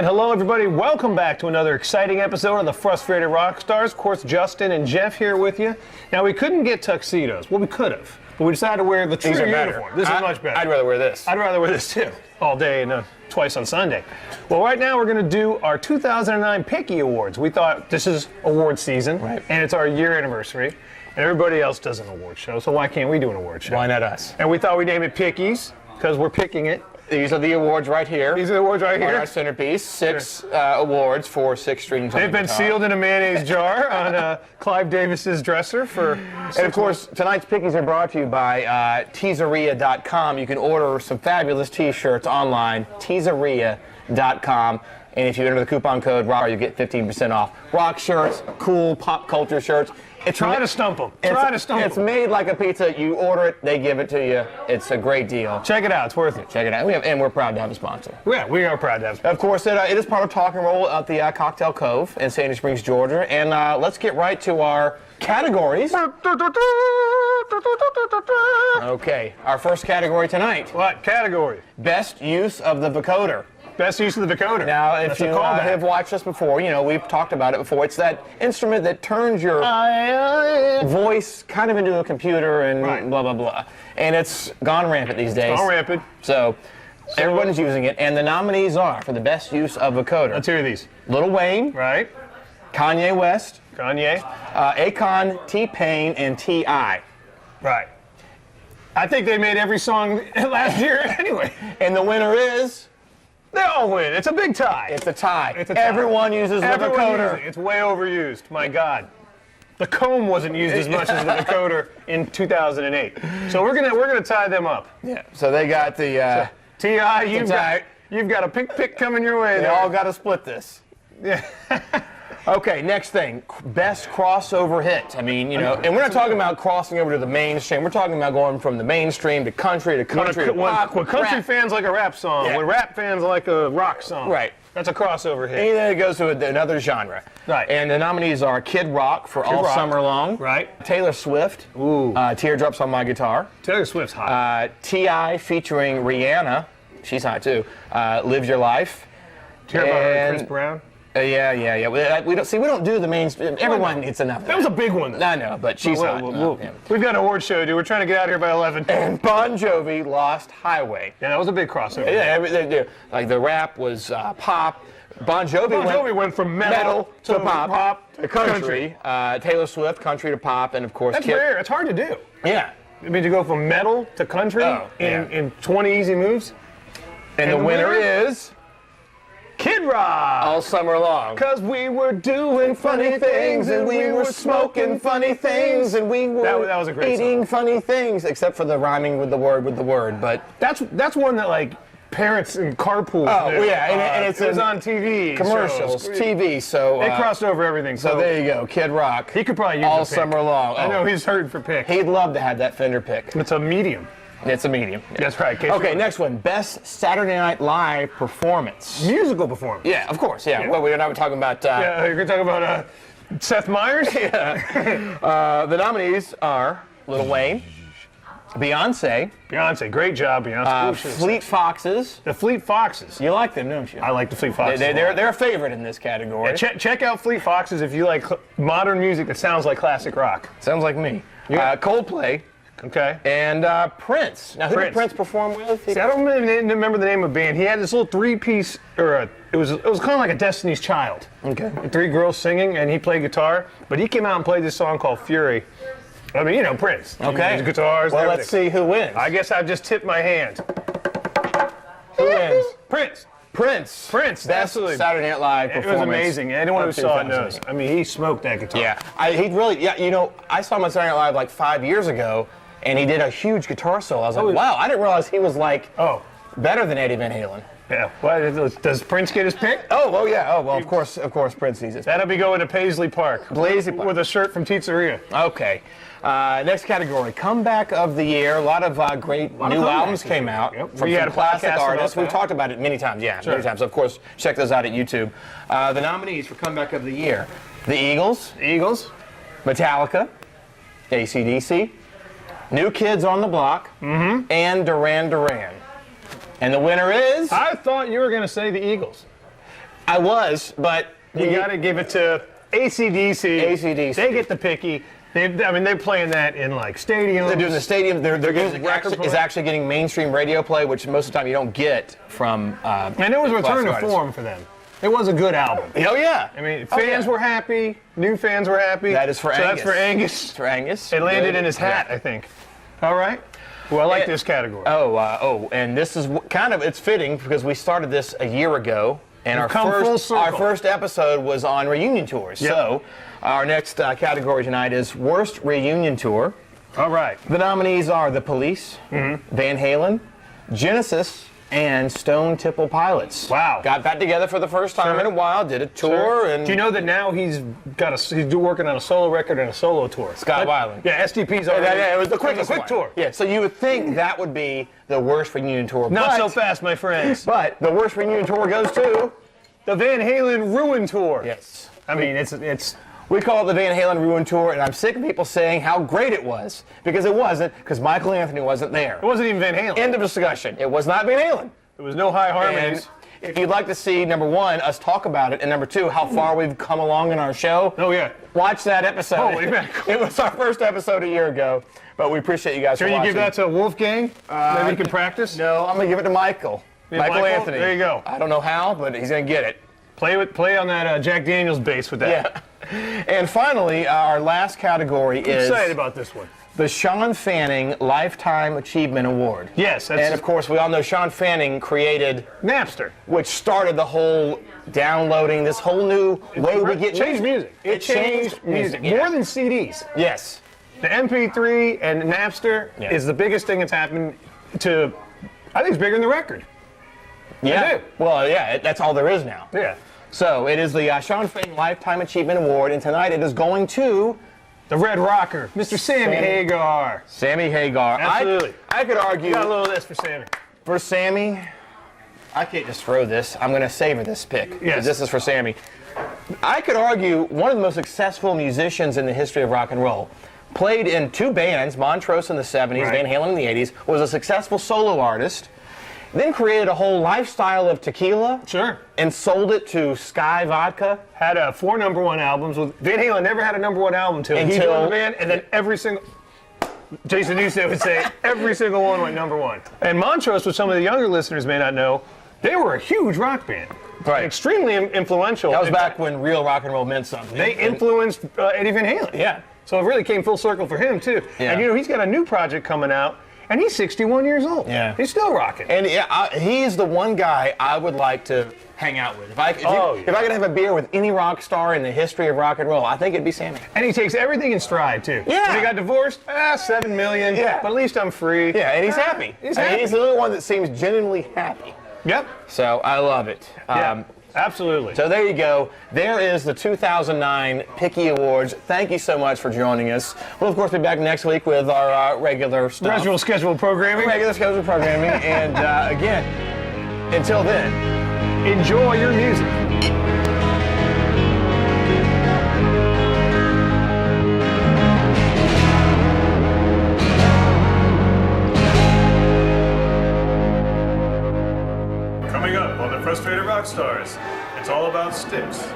And hello, everybody. Welcome back to another exciting episode of the Frustrated Rockstars. Of course, Justin and Jeff here with you. Now, we couldn't get tuxedos. Well, we could have, but we decided to wear the true uniform. This is much better. I'd rather wear this. I'd rather wear this, too, all day and twice on Sunday. Well, right now, we're going to do our 2009 Picky Awards. We thought this is award season, right, and it's our year anniversary, and everybody else does an award show, so why can't we do an award show? Why not us? And we thought we'd name it Pickies, because we're picking it. These are the awards right here. These are the awards right here. On our centerpiece. Six awards for 6 strings on They've been guitar. sealed in a mayonnaise jar on Clive Davis's dresser for. And of course, tonight's Pickies are brought to you by Teaseria.com. You can order some fabulous T-shirts online, Teaseria.com. And if you enter the coupon code ROCK, you get 15% off. Rock shirts, cool pop culture shirts. Try to stump them. It's made like a pizza. You order it, they give it to you. It's a great deal. Check it out. It's worth it. Check it out. And we're proud to have a sponsor. Yeah, we are proud to have a sponsor. Of course, it is part of Talk and Roll at the Cocktail Cove in Sandy Springs, Georgia. And let's get right to our categories. Okay, our first category tonight. What category? Best use of the vocoder. Best use of the vocoder. Now, if you have watched us before, you know, we've talked about it before. It's that instrument that turns your voice kind of into a computer and blah, blah, blah. And it's gone rampant these days. Gone rampant. So everyone's using it. And the nominees are for the best use of vocoder. Let's hear these. Lil Wayne. Right. Kanye West. Kanye. Akon, T-Pain, and T.I. Right. I think they made every song last year anyway. And the winner is... They all win. It's a big tie. It's a tie. It's a tie. Everyone uses the vocoder. It's way overused. My God. The comb wasn't used as much as the vocoder in 2008. So we're gonna tie them up. Yeah. So they got the T.I. You've got a pick coming your way. They all got to split this. Yeah. Okay, next thing, best crossover hit. I mean, you know, and we're not talking about crossing over to the mainstream. We're talking about going from the mainstream to country to pop. When country fans like a rap song, when rap fans like a rock song. Right. That's a crossover hit. Anything that goes to another genre. Right. And the nominees are Kid Rock for All Summer Long. Right. Taylor Swift. Ooh. Teardrops on My Guitar. Taylor Swift's hot. T.I. featuring Rihanna. She's hot too. Live Your Life. Hear about her and Chris Brown? Yeah. We don't do the mainstream. Everyone needs enough. That was a big one. I know, but she's hot. We've got an award show, dude. We're trying to get out of here by 11. And Bon Jovi, Lost Highway. Yeah, that was a big crossover. Yeah, like the rap was pop. Bon Jovi went from metal to pop to country. Taylor Swift, country to pop, and of course that's rare. It's hard to do. Yeah. I mean, to go from metal to country in 20 easy moves. And the winner is... Kid Rock! All Summer Long. 'Cause we were doing funny things, and we were smoking funny things, and we were that was a great eating funny things, except for the rhyming with the word, but... That's one that, like, parents in carpools do. Yeah, and it was on TV. Commercials, TV, so... They crossed over everything. So there you go, Kid Rock. He could probably use All Summer Long. I know, he's hurting for picks. He'd love to have that Fender pick. It's a medium. It's a medium. Yeah. That's right. Okay, next one. Best Saturday Night Live performance. Musical performance. Yeah, of course. Yeah. Well, we're not talking about... yeah, you're going to talk about Seth Meyers? Yeah. The nominees are Lil Wayne, Beyonce. Great job, Beyonce. Fleet Foxes. The Fleet Foxes. You like them, don't you? I like the Fleet Foxes. They're a favorite in this category. Yeah, check out Fleet Foxes if you like modern music that sounds like classic rock. Sounds like me. Yeah. Coldplay. Okay. And Prince. Now, who did Prince perform with? See, I don't remember the name of the band. He had this little three-piece, it was kind of like a Destiny's Child. Okay. 3 girls singing, and he played guitar. But he came out and played this song called Fury. I mean, you know, Prince. Okay. His guitars. Well, let's see who wins. I guess I've just tipped my hand. Who wins? Prince. Best absolutely. Saturday Night Live performance. It was amazing. Anyone who saw it knows. I mean, he smoked that guitar. Yeah. You know, I saw him on Saturday Night Live like 5 years ago, and he did a huge guitar solo. I was like, wow, I didn't realize he was like better than Eddie Van Halen. Yeah. Well, does Prince get his pick? Oh, yeah. Oh, well, of course Prince needs it. That'll be going to Paisley Park. Paisley Park. With a shirt from Pizzeria. Okay. Next category, comeback of the year. A lot of great new albums came out from some classic artists. We've talked about it many times. Yeah, many times. Of course, check those out at YouTube. The nominees for comeback of the year: the Eagles, Metallica, AC/DC, New Kids on the Block, and Duran Duran. And the winner is... I thought you were going to say the Eagles. I was, but you got to give it to AC/DC. AC/DC. They get the picky. They're playing that in like stadiums. They're doing the stadium. They're getting is actually getting mainstream radio play, which most of the time you don't get from. And it was a return to form for them. It was a good album. Oh yeah. I mean, fans were happy. New fans were happy. That is for Angus. That's for Angus. It's for Angus. It landed in his hat, I think. All right. Well, I like this category. And this is it's fitting because we started this a year ago. And our first episode was on reunion tours. Yep. So our next category tonight is Worst Reunion Tour. All right. The nominees are The Police, Van Halen, Genesis, and Stone Temple Pilots. Wow. Got back together for the first time in a while, did a tour. And do you know that now he's working on a solo record and a solo tour? Scott Weiland. Yeah, STP's already. Yeah, it was the quick tour. Yeah, so you would think that would be the worst reunion tour. Not so fast, my friends. But the worst reunion tour goes to the Van Halen Ruin Tour. Yes. I mean, it's. We call it the Van Halen Ruin Tour, and I'm sick of people saying how great it was, because it wasn't, because Michael Anthony wasn't there. It wasn't even Van Halen. End of discussion. It was not Van Halen. There was no high harmonies. And if you'd like to see, number one, us talk about it, and number two, how far we've come along in our show, watch that episode. Holy mackerel. It was our first episode a year ago, but we appreciate you guys for watching. Can you give that to Wolfgang? Maybe he can practice? No, I'm going to give it to Michael. Michael Anthony. There you go. I don't know how, but he's going to get it. Play on that Jack Daniels bass with that. Yeah. And finally, our last category is... I'm excited about this one. The Sean Fanning Lifetime Achievement Award. Yes. And of course, we all know Sean Fanning created Napster, which started the whole downloading, this whole new way we get changed music. It changed music. Yeah. More than CDs. Yes. The MP3 and Napster is the biggest thing that's happened to, I think it's bigger than the record. Yeah. Well, yeah, that's all there is now. Yeah. So it is the Sean Fanning Lifetime Achievement Award, and tonight it is going to the Red Rocker, Mr. Sammy Hagar. Sammy Hagar. Absolutely. I could argue. You got a little of this for Sammy. For Sammy, I can't just throw this. I'm going to savor this pick. Yes. This is for Sammy. I could argue one of the most successful musicians in the history of rock and roll. Played in two bands, Montrose in the 70s, Van Halen in the 80s, was a successful solo artist. Then created a whole lifestyle of tequila. Sure. And sold it to Sky Vodka. Had 4 #1 albums. Van Halen never had a #1 album until he joined the band, and then every single... Jason Newsted would say every single one went #1. And Montrose, which some of the younger listeners may not know, they were a huge rock band. Right. Extremely influential. That was back when real rock and roll meant something. They influenced Eddie Van Halen. Yeah. So it really came full circle for him, too. Yeah. And, he's got a new project coming out. And he's 61 years old. Yeah. He's still rocking. And he's the one guy I would like to hang out with. If I could have a beer with any rock star in the history of rock and roll, I think it'd be Sammy. And he takes everything in stride, too. Yeah. When he got divorced, $7 million. Yeah. But at least I'm free. Yeah, and he's happy. He's happy. He's the only one that seems genuinely happy. Yep. So I love it. Yeah. Absolutely. So there you go. There is the 2009 Picky Awards. Thank you so much for joining us. We'll, of course, be back next week with our regular stuff. Regular scheduled programming. And again, until then, enjoy your music. Coming up on the Frustrated Rockstars, it's all about sticks.